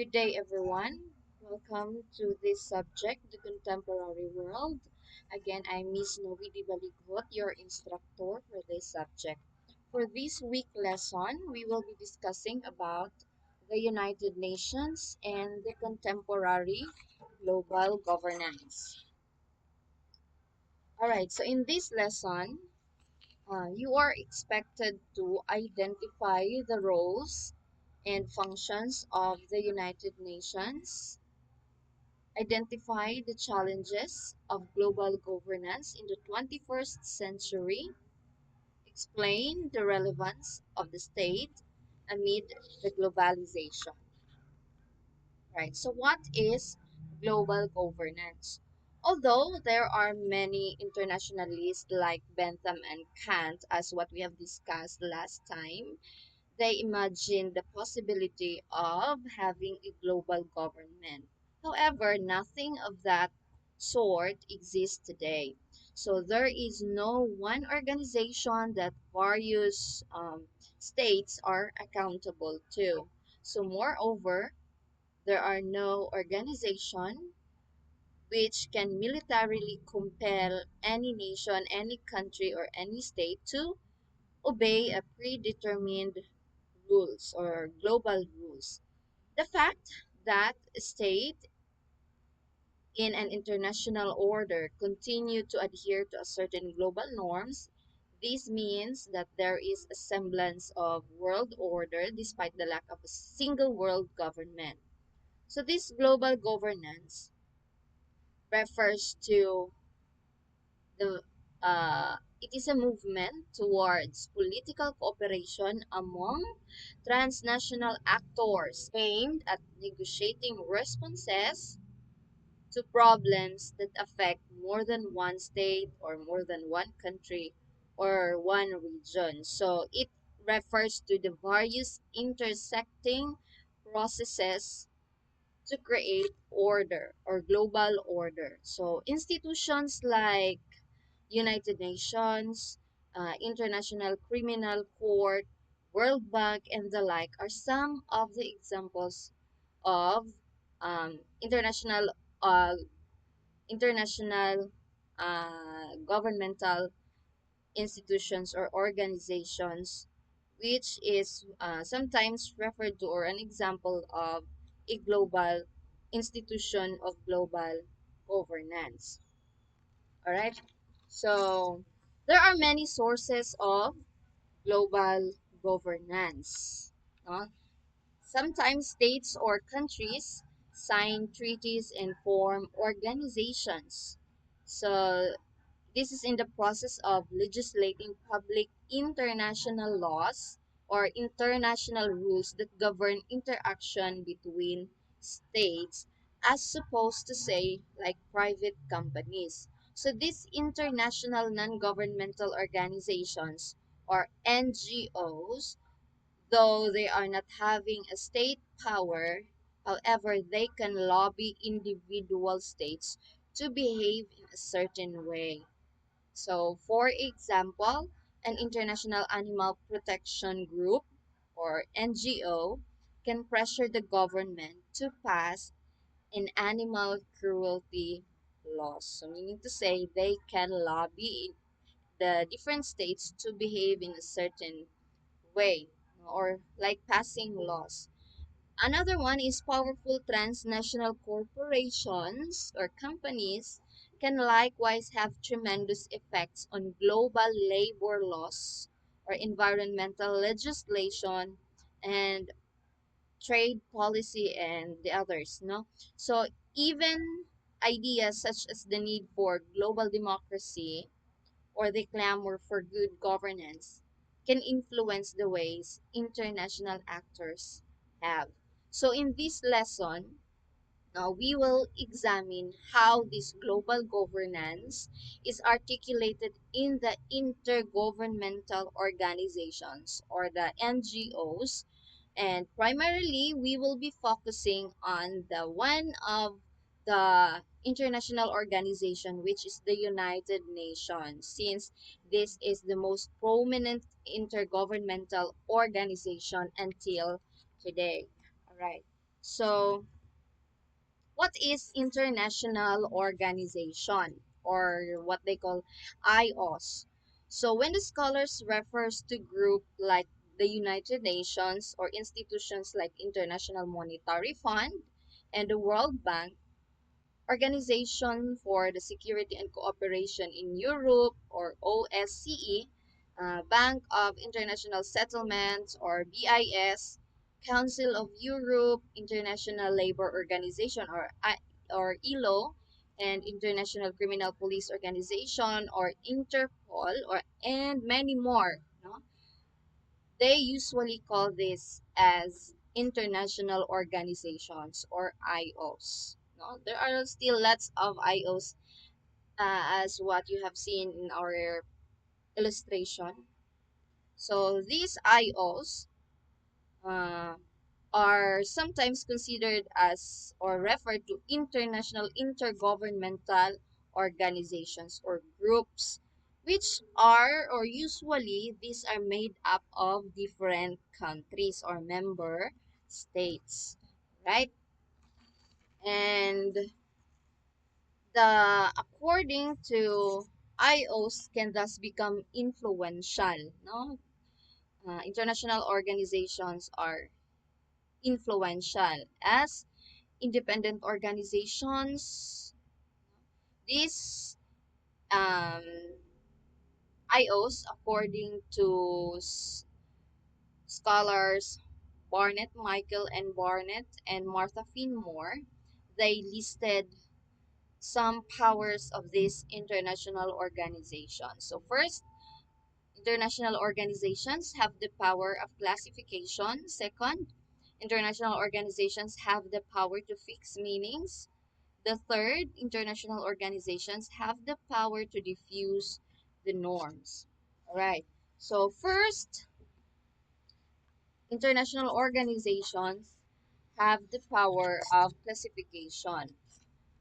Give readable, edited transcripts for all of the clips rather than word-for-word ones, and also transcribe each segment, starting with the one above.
Good day, everyone. Welcome to this subject, the contemporary world. Again, I'm Miss Novi Di Baligot, your instructor for this subject. For this week lesson, we will be discussing about the United Nations and the contemporary global governance. All right, so in this lesson, you are expected to identify the roles and functions of the United Nations, identify the challenges of global governance in the 21st century, explain the relevance of the state amid the globalization. Right. So what is global governance? Although there are many internationalists like Bentham and Kant, as what we have discussed last time, they imagine the possibility of having a global government. However, nothing of that sort exists today. So there is no one organization that various states are accountable to. So moreover, there are no organization which can militarily compel any nation, any country, or any state to obey a predetermined rules or global rules. The fact that a state in an international order continue to adhere to a certain global norms, this means that there is a semblance of world order despite the lack of a single world government. So this global governance refers to the it is a movement towards political cooperation among transnational actors aimed at negotiating responses to problems that affect more than one state or more than one country or one region. So it refers to the various intersecting processes to create order or global order. So institutions like United Nations, International Criminal Court, World Bank, and the like are some of the examples of international uh, international governmental institutions or organizations, which is sometimes referred to or an example of a global institution of global governance. All right. So there are many sources of global governance. No? Sometimes states or countries sign treaties and form organizations. So this is in the process of legislating public international laws or international rules that govern interaction between states, as opposed to say like private companies. So these international non-governmental organizations or NGOs, though they are not having a state power, however, they can lobby individual states to behave in a certain way. So, for example, an international animal protection group or NGO can pressure the government to pass an animal cruelty laws. So, meaning to say, they can lobby the different states to behave in a certain way or like passing laws. Another one is powerful transnational corporations or companies can likewise have tremendous effects on global labor laws or environmental legislation and trade policy and the others, no? So even ideas such as the need for global democracy or the clamor for good governance can influence the ways international actors have. So, in this lesson, we will examine how this global governance is articulated in the intergovernmental organizations or the NGOs, and primarily we will be focusing on the one of the international organization, which is the United Nations, since this is the most prominent intergovernmental organization until today. All right. So, what is international organization or what they call IOS? So, when the scholars refers to group like the United Nations or institutions like International Monetary Fund and the World Bank, Organization for the Security and Cooperation in Europe or OSCE, Bank of International Settlements or BIS, Council of Europe, International Labor Organization or ILO, and International Criminal Police Organization or Interpol and many more. No? They usually call this as international organizations or IOs. No, there are still lots of IOs as what you have seen in our illustration. So these IOs uh, are sometimes considered as or referred to international intergovernmental organizations or groups, which are or usually these are made up of different countries or member states, right? And the according to IOs can thus become influential, no? International organizations are influential as independent organizations. These um, IOs, according to scholars Barnett, Michael, and Barnett, and Martha Finmore, they listed some powers of these international organizations. So, first, international organizations have the power of classification. Second, international organizations have the power to fix meanings. The third, international organizations have the power to diffuse the norms. All right. So first, international organizations have the power of classification.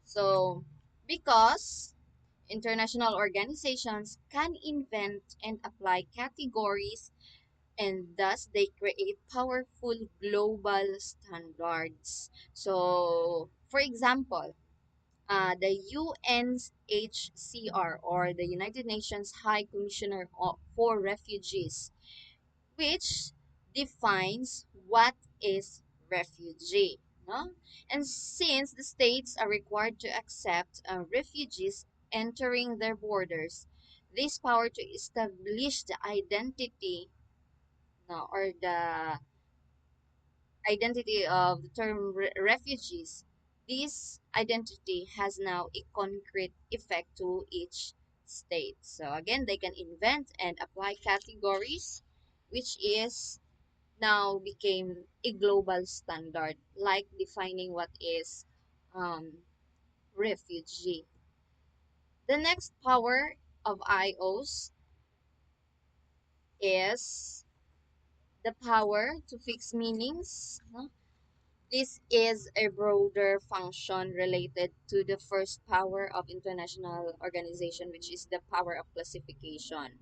So because international organizations can invent and apply categories and thus they create powerful global standards. So, for example, the UNHCR or the United Nations High Commissioner for Refugees, which defines what is refugee. No? And since the states are required to accept refugees entering their borders, this power to establish the identity, no, or the identity of the term refugees, this identity has now a concrete effect to each state. So again, they can invent and apply categories, which is now became a global standard, like defining what is um, refugee. The next power of IOs is the power to fix meanings. This is a broader function related to the first power of international organization, which is the power of classification.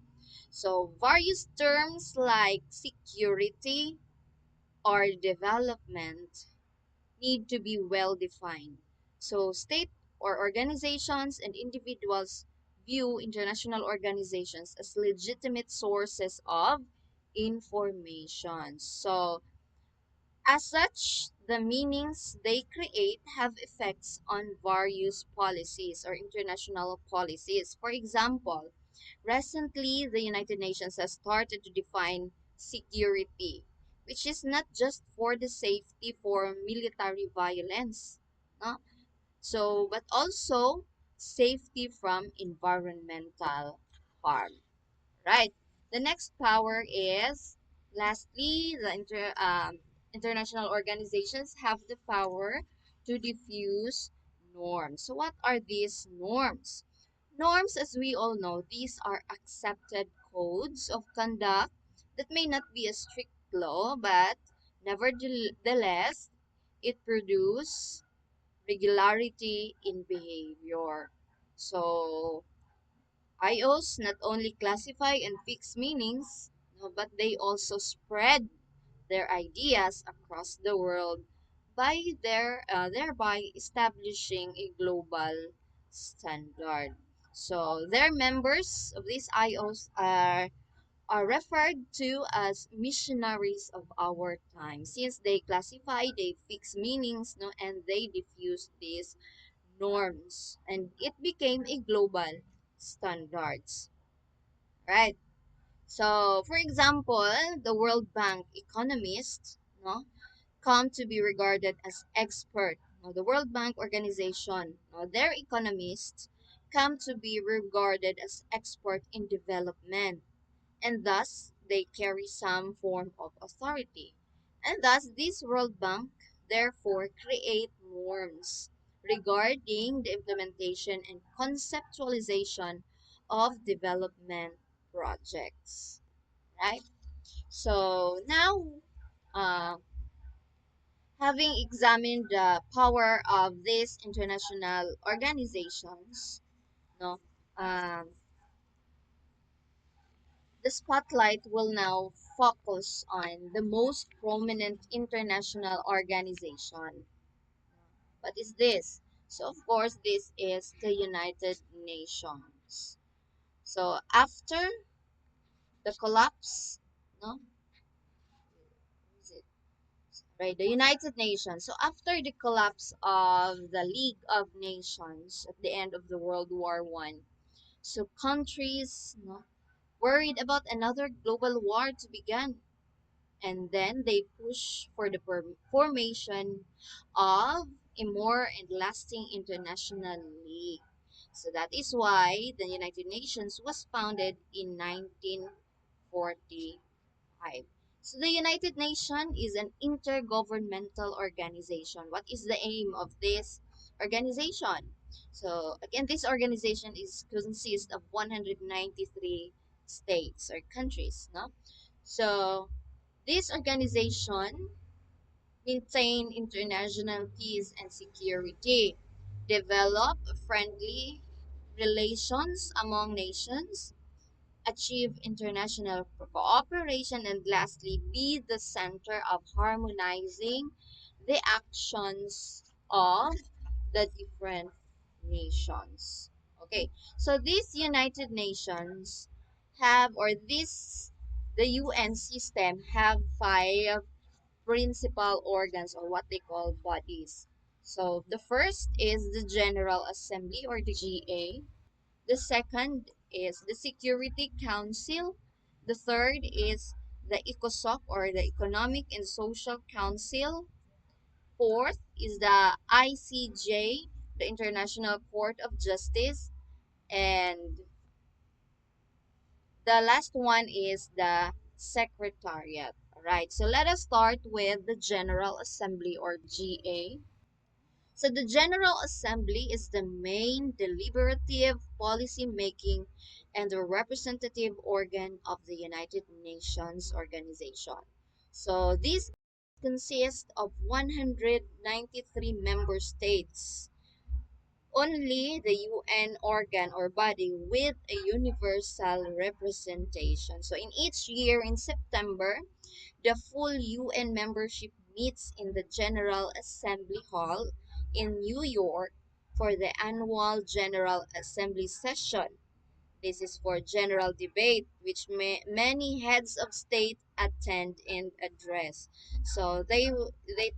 So, various terms like security or development need to be well defined. So, state or organizations and individuals view international organizations as legitimate sources of information. So, as such, the meanings they create have effects on various policies or international policies. For example, recently the United Nations has started to define security, which is not just for the safety for military violence, no? So, but also safety from environmental harm. Right. The next power is, lastly, international organizations have the power to diffuse norms. So, what are these norms? Norms, as we all know, these are accepted codes of conduct that may not be a strict law, but nevertheless, it produces regularity in behavior. So, IOs not only classify and fix meanings, no, but they also spread their ideas across the world thereby establishing a global standard. So their members of these IOs are referred to as missionaries of our time, since they classify, they fix meanings, no, and they diffuse these norms, and it became a global standards, right? So, for example, the World Bank economists, no, come to be regarded as expert. No, the World Bank organization, no, their economists come to be regarded as expert in development, and thus they carry some form of authority. And thus, this World Bank therefore create norms regarding the implementation and conceptualization of development projects, right? So now, uh, having examined the power of these international organizations, no, um, the spotlight will now focus on the most prominent international organization. What is this? So, of course, this is the United Nations. So, after the collapse, no, is it right? The United Nations. So, after the collapse of the League of Nations at the end of the World War I, so countries, no, worried about another global war to begin, and then they push for the formation of a more and lasting international league. So that is why the United Nations was founded in 1945. So the United Nations is an intergovernmental organization. What is the aim of this organization? So again, this organization is consists of 193 states or countries, no? So this organization maintain international peace and security, develop friendly relations among nations, achieve international cooperation, and lastly, be the center of harmonizing the actions of the different nations. Okay, so these United Nations have, or this, the UN system have five principal organs, or what they call bodies. So the first is the General Assembly, or the GA. The second is the Security Council. The third is the ECOSOC, or the Economic and Social Council. Fourth is the ICJ, the International Court of Justice. And the last one is the Secretariat. Alright, so let us start with the General Assembly, or GA. So the General Assembly is the main deliberative, policy making, and the representative organ of the United Nations organization. So this consists of 193 member states. Only the UN organ or body with a universal representation. So in each year in September, the full UN membership meets in the General Assembly Hall in New York for the annual General Assembly session. This is for general debate, which many heads of state attend and address. So they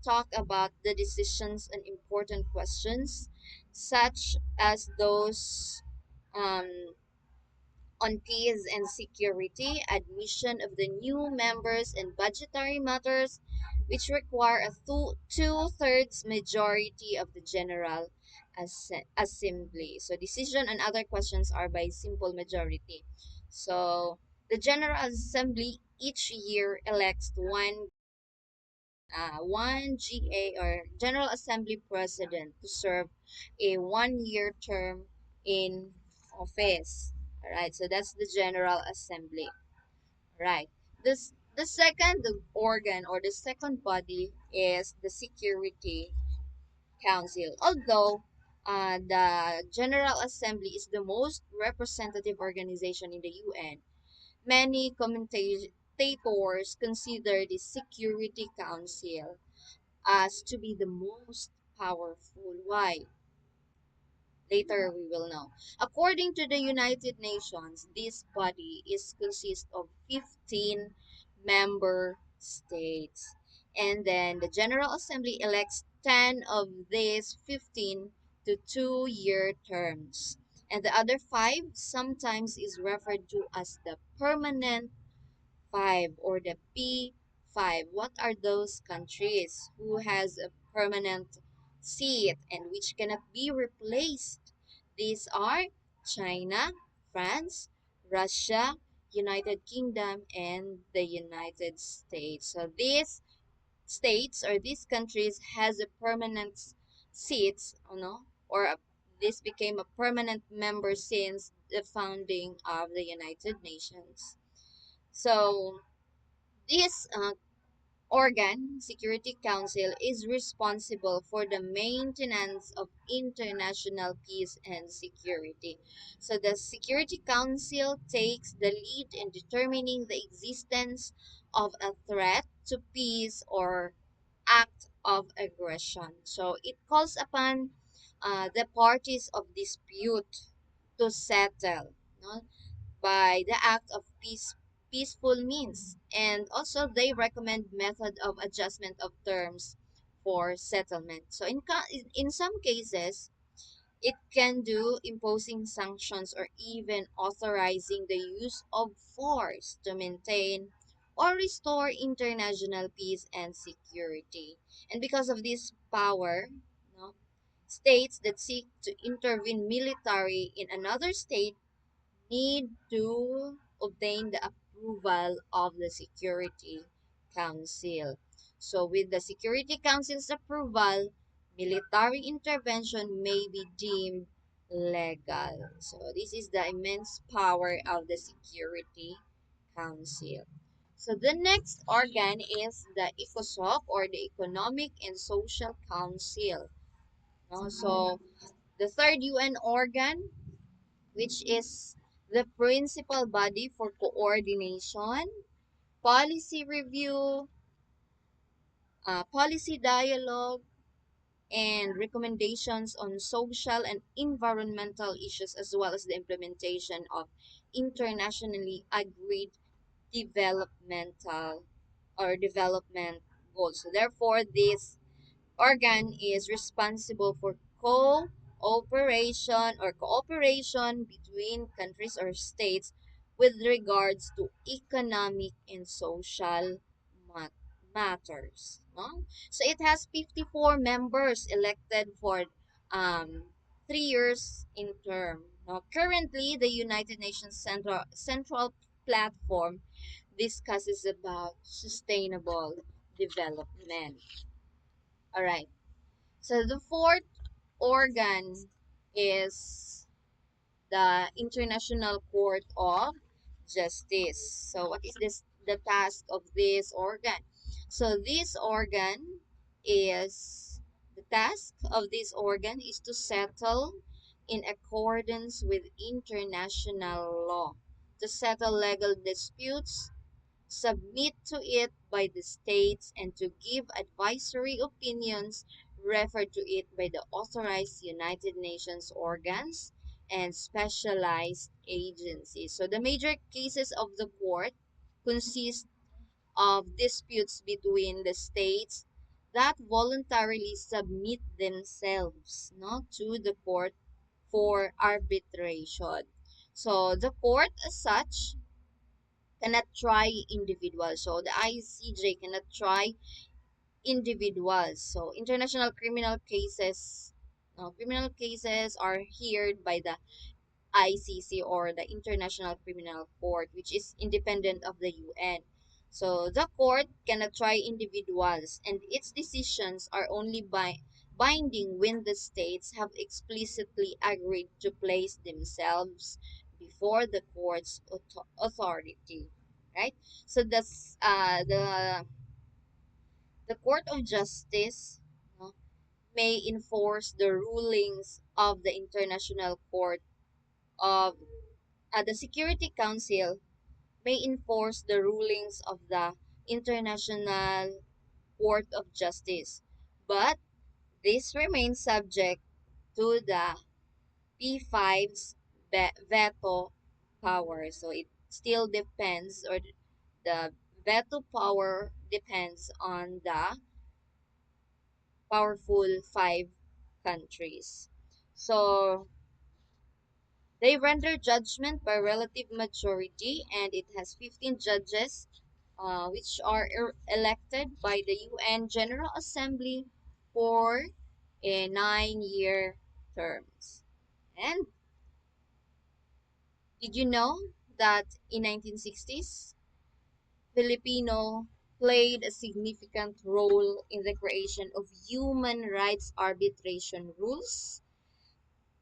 talk about the decisions and important questions, such as those um, on peace and security, admission of the new members, and budgetary matters, which require a two-thirds majority of the General Assembly. So decision on other questions are by simple majority. So the General Assembly each year elects one GA, or General Assembly President, to serve a 1 year term in office. Alright, so that's the General Assembly. Right. The second organ, or the second body, is the Security Council. Although the General Assembly is the most representative organization in the UN, many commentators consider the Security Council as to be the most powerful. Why? Later we will know. According to the United Nations, this body is consist of 15 member states. And then the General Assembly elects 10 of these 15 to 2-year terms. And the other 5 sometimes is referred to as the permanent 5 or the P5. What are those countries who has a permanent seat and which cannot be replaced? These are China, France, Russia, United Kingdom, and the United States. So these states or these countries has a permanent seats, or this became a permanent member since the founding of the United Nations. So this organ, Security Council, is responsible for the maintenance of international peace and security. So the Security Council takes the lead in determining the existence of a threat to peace or act of aggression. So it calls upon the parties of dispute to settle. No? By the act of peaceful means, and also they recommend method of adjustment of terms for settlement. So in some cases it can do imposing sanctions or even authorizing the use of force to maintain or restore international peace and security. And because of this power, no, states that seek to intervene military in another state need to obtain the approval of the Security Council. So, with the Security Council's approval, military intervention may be deemed legal. So, this is the immense power of the Security Council. So, the next organ is the ECOSOC or the Economic and Social Council. No? So, the third UN organ, which is the principal body for coordination, policy review, policy dialogue, and recommendations on social and environmental issues, as well as the implementation of internationally agreed developmental or development goals. So therefore, this organ is responsible for cooperation between countries or states with regards to economic and social mat- matters. No? So it has 54 members elected for 3 years in term. Now, currently, the United Nations Central Platform discusses about sustainable development. All right. So the fourth organ is the International Court of Justice. So what is this the task of this organ? So this organ is the task of this organ is to settle in accordance with international law, to settle legal disputes, submit to it by the states, and to give advisory opinions referred to it by the authorized United Nations organs and specialized agencies. So the major cases of the court consist of disputes between the states that voluntarily submit themselves, to the court for arbitration. So the court as such cannot try individuals. So the ICJ cannot try individuals. So criminal cases are heard by the ICC or the International Criminal Court, which is independent of the UN. So the court cannot try individuals, and its decisions are only binding when the states have explicitly agreed to place themselves before the court's authority. Right? So the Court of Justice, no, may enforce the rulings of the International Court of the Security Council may enforce the rulings of the International Court of Justice. but this remains subject to the P5's veto power. So it still depends, or the veto power depends on the powerful five countries. So they render judgment by relative majority, and it has 15 judges, which are elected by the UN General Assembly for a 9-year terms. And did you know that in 1960s, Filipino played a significant role in the creation of human rights arbitration rules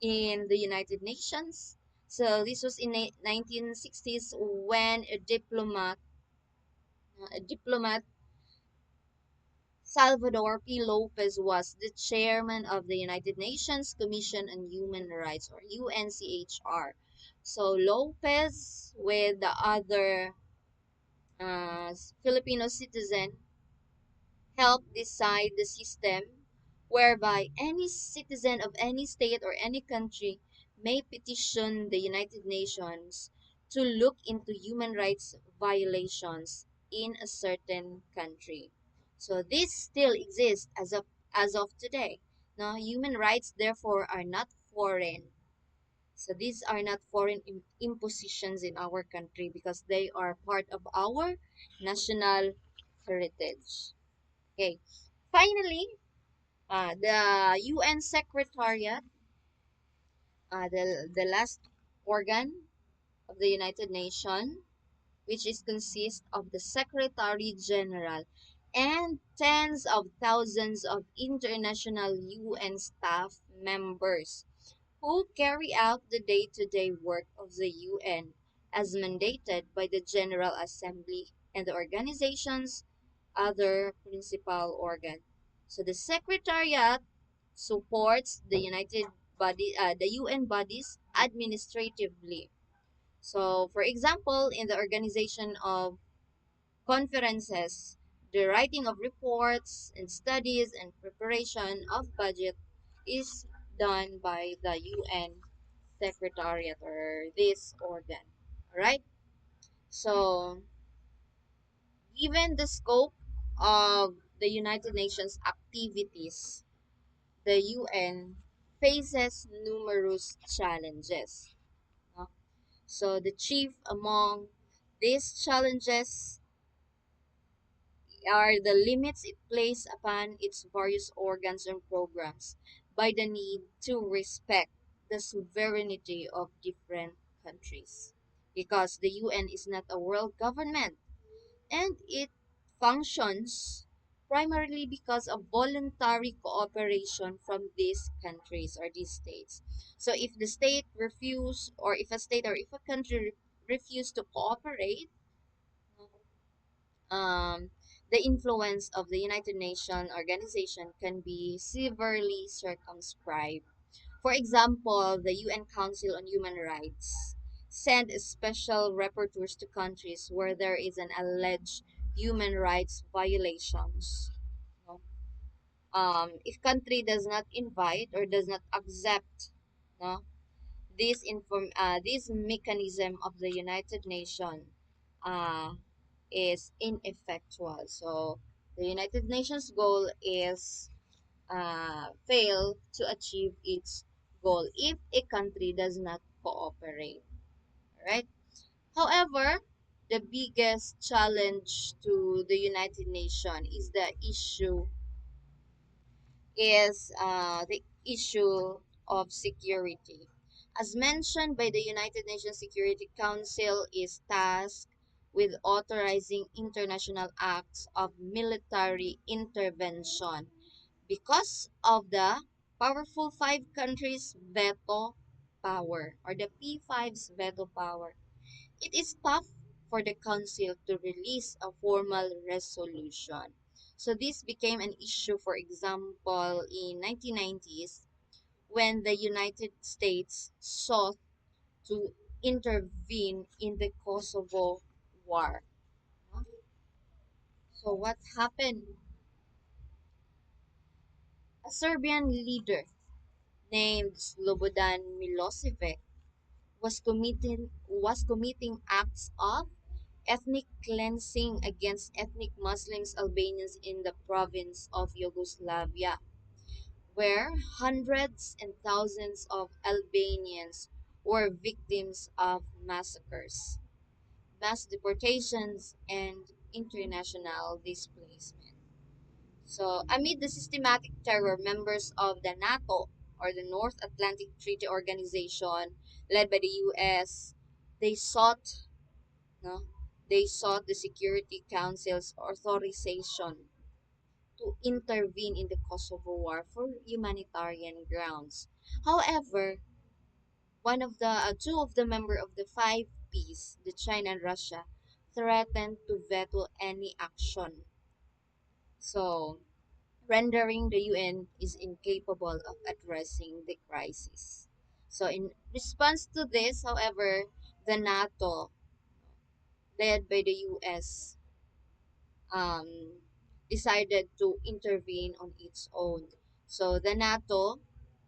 in the United Nations? So this was in 1960s when a diplomat Salvador P. Lopez was the chairman of the United Nations Commission on Human Rights, or UNCHR. So Lopez, with the other Filipino citizen, helped decide the system whereby any citizen of any state or any country may petition the United Nations to look into human rights violations in a certain country. So this still exists as of today. Now, human rights therefore are not foreign. So these are not foreign impositions in our country because they are part of our national heritage. Okay. Finally, the UN Secretariat, the last organ of the United Nations, which is consist of the Secretary General and tens of thousands of international UN staff members who carry out the day-to-day work of the UN as mandated by the General Assembly and the organization's other principal organ. So the Secretariat supports the UN bodies administratively. So, for example, in the organization of conferences, the writing of reports and studies and preparation of budget is done by the UN Secretariat, or this organ. All right? So, given the scope of the United Nations activities, the UN faces numerous challenges. No? So, the chief among these challenges are the limits it places upon its various organs and programs by the need to respect the sovereignty of different countries. Because the UN is not a world government, and it functions primarily because of voluntary cooperation from these countries or these states. So if the state refuse, or if a state or if a country refuse to cooperate, um, the influence of the United Nations organization can be severely circumscribed. For example, the UN Council on Human Rights send special rapporteurs to countries where there is an alleged human rights violations. No? If country does not invite or does not accept, no, this mechanism of the United Nations uh, is ineffectual. So the United Nations goal is fail to achieve its goal if a country does not cooperate. Right? However, the biggest challenge to the United Nations is the issue of security. As mentioned by the United Nations Security Council, is tasked with authorizing international acts of military intervention. Because of the powerful five countries' veto power, or the P5's veto power, it is tough for the Council to release a formal resolution. So this became an issue, for example, in 1990s when the United States sought to intervene in the Kosovo War. So what happened? A Serbian leader named Slobodan Milosevic was committing acts of ethnic cleansing against ethnic Muslims Albanians in the province of Yugoslavia, where hundreds and thousands of Albanians were victims of massacres, mass deportations, and international displacement. So, amid the systematic terror, members of the NATO, or the North Atlantic Treaty Organization, led by the US, they sought, no, they sought the Security Council's authorization to intervene in the Kosovo War for humanitarian grounds. However, two of the member of the five Ps, the China and Russia, threatened to veto any action. So, rendering the UN is incapable of addressing the crisis. So, in response to this, however, the NATO, led by the US, um, decided to intervene on its own. So, the NATO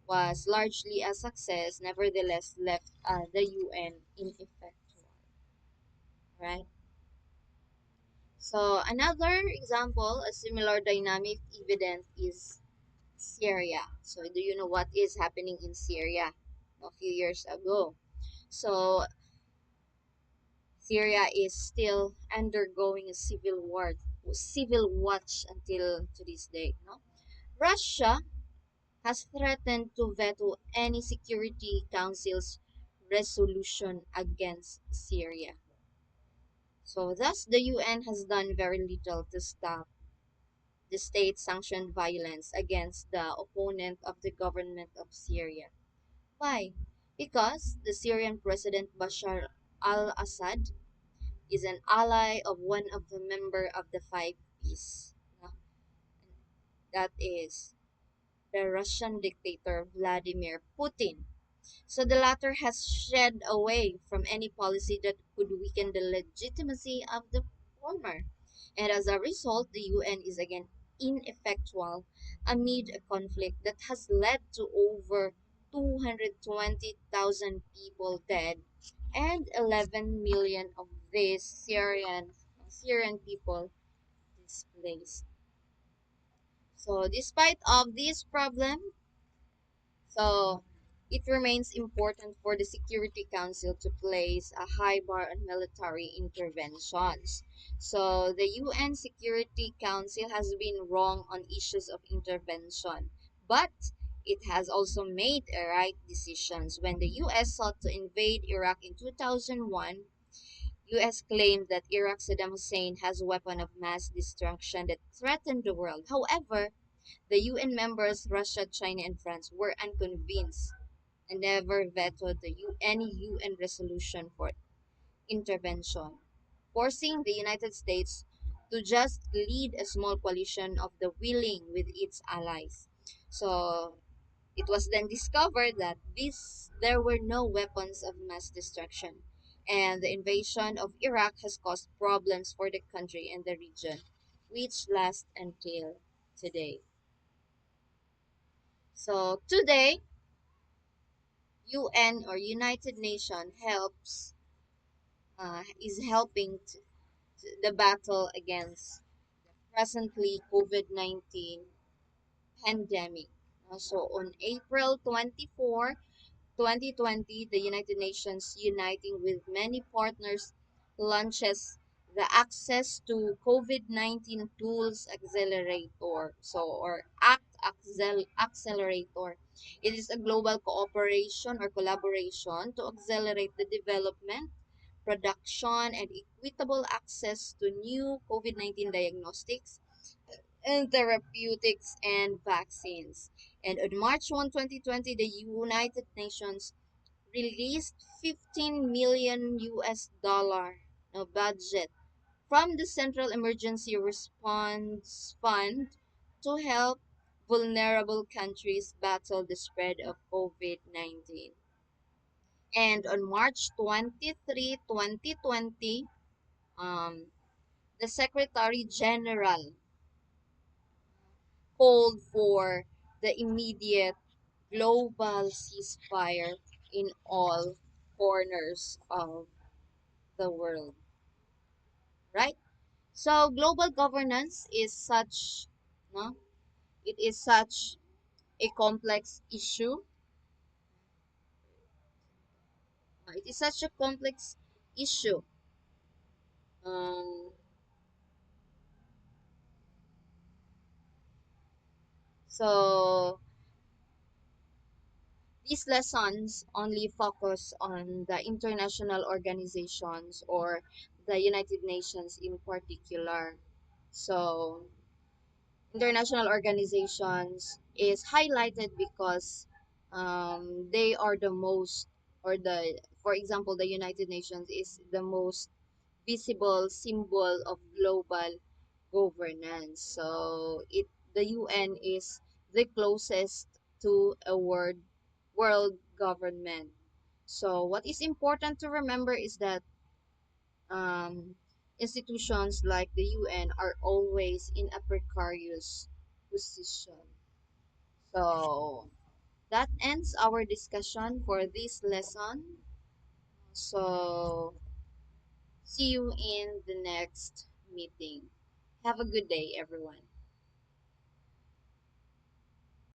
was largely a success, nevertheless, left the UN ineffectual. Right? So, another example, a similar dynamic evident is Syria. So, do you know what is happening in Syria a few years ago? So, Syria is still undergoing a civil watch until to this day. No, Russia has threatened to veto any Security Council's resolution against Syria. So, thus, the UN has done very little to stop the state sanctioned violence against the opponent of the government of Syria. Why? Because the Syrian President Bashar al-Assad is an ally of one of the member of the five Ps. No? That is the Russian dictator Vladimir Putin. So the latter has shed away from any policy that could weaken the legitimacy of the former. And as a result, the UN is again ineffectual amid a conflict that has led to over 220,000 people dead and 11 million of these Syrian people displaced. So despite of this problem, so it remains important for the Security Council to place a high bar on military interventions. So the UN Security Council has been wrong on issues of intervention, but it has also made a right decisions. When the US sought to invade Iraq in 2001, US claimed that Iraq's Saddam Hussein has a weapon of mass destruction that threatened the world. However, the UN members, Russia, China, and France, were unconvinced and never vetoed any UN resolution for intervention, forcing the United States to just lead a small coalition of the willing with its allies. So it was then discovered that there were no weapons of mass destruction, and the invasion of Iraq has caused problems for the country and the region, which last until today. So today, UN or United Nations is helping the battle against presently COVID-19 pandemic. So on April 24, 2020, the United Nations, uniting with many partners, launches the Access to COVID-19 Tools Accelerator, or Accelerator. It is a global cooperation or collaboration to accelerate the development, production, and equitable access to new COVID-19 diagnostics and therapeutics and vaccines. And on March 1, 2020, the United Nations released 15 million US dollar budget from the Central Emergency Response Fund to help vulnerable countries battle the spread of COVID-19. And on March 23, 2020, um, the Secretary General called for the immediate global ceasefire in all corners of the world, right? So global governance is such, no? It is such a complex issue. It is such a complex issue. Um, so these lessons only focus on the international organizations or the United Nations in particular. So international organizations is highlighted because they are the most, or the, for example, the United Nations is the most visible symbol of global governance. So the UN is the closest to a world government. So what is important to remember is that um, institutions like the UN are always in a precarious position. So that ends our discussion for this lesson. So see you in the next meeting. Have a good day, everyone.